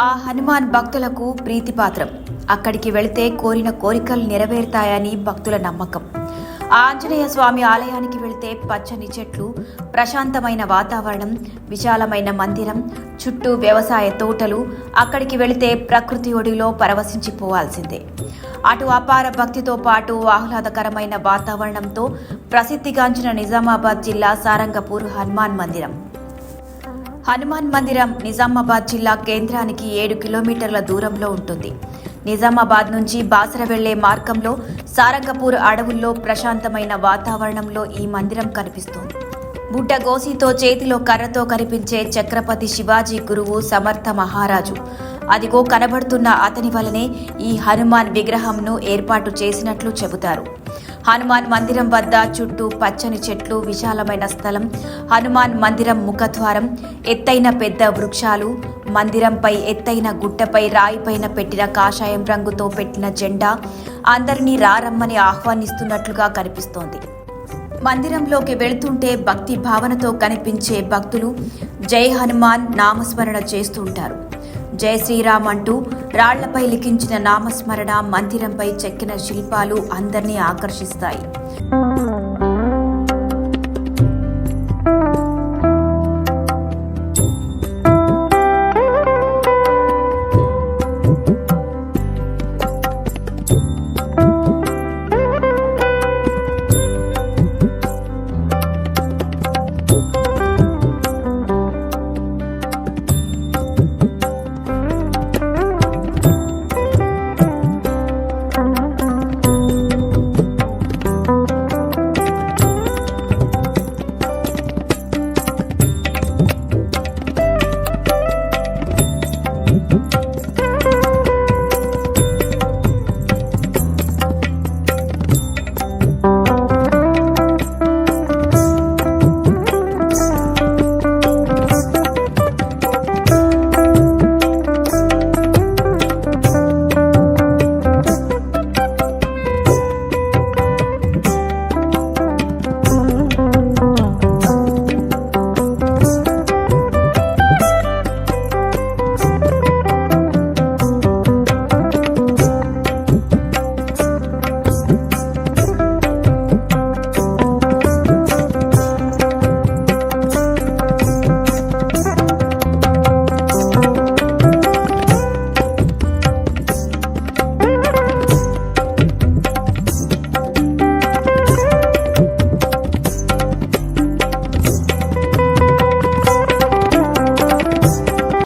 ఆ హనుమాన్ భక్తులకు ప్రీతిపాత్రం. అక్కడికి వెళితే కోరిన కోరికలు నెరవేరుతాయని భక్తుల నమ్మకం. ఆంజనేయ స్వామి ఆలయానికి వెళితే పచ్చని చెట్లు, ప్రశాంతమైన వాతావరణం, విశాలమైన మందిరం, చుట్టూ వ్యవసాయ తోటలు. అక్కడికి వెళితే ప్రకృతి ఒడిలో పరవశించిపోవాల్సిందే. అటు అపార భక్తితో పాటు ఆహ్లాదకరమైన వాతావరణంతో ప్రసిద్ధిగాంచిన నిజామాబాద్ జిల్లా సారంగపూర్ హనుమాన్ మందిరం. హనుమాన్ మందిరం నిజామాబాద్ జిల్లా కేంద్రానికి 7 కిలోమీటర్ల దూరంలో ఉంటుంది. నిజామాబాద్ నుంచి బాసర వెళ్లే మార్గంలో సారంగపూర్ అడవుల్లో ప్రశాంతమైన వాతావరణంలో ఈ మందిరం కనిపిస్తోంది. బుడ్డ గోసితో చేతిలో కర్రతో కనిపించే ఛత్రపతి శివాజీ గురువు సమర్థ మహారాజు. అదిగో కనబడుతున్న అతని వలనే ఈ హనుమాన్ విగ్రహంను ఏర్పాటు చేసినట్లు చెబుతారు. హనుమాన్ మందిరం వద్ద చుట్టూ పచ్చని చెట్లు, విశాలమైన స్థలం, హనుమాన్ మందిరం ముఖద్వారం, ఎత్తైన పెద్ద వృక్షాలు, మందిరంపై ఎత్తైన గుట్టపై రాయిపైన పెట్టిన కాషాయం రంగుతో పెట్టిన జెండా అందరినీ రారమ్మని ఆహ్వానిస్తున్నట్లుగా కనిపిస్తోంది. మందిరంలోకి వెళుతుంటే భక్తి భావనతో కనిపించే భక్తులు జై హనుమాన్ నామస్మరణ చేస్తుంటారు. జై శ్రీరామ్ అంటూ రాళ్లపై లిఖించిన నామస్మరణ, మందిరంపై చెక్కిన శిల్పాలు అందరినీ ఆకర్షిస్తాయి.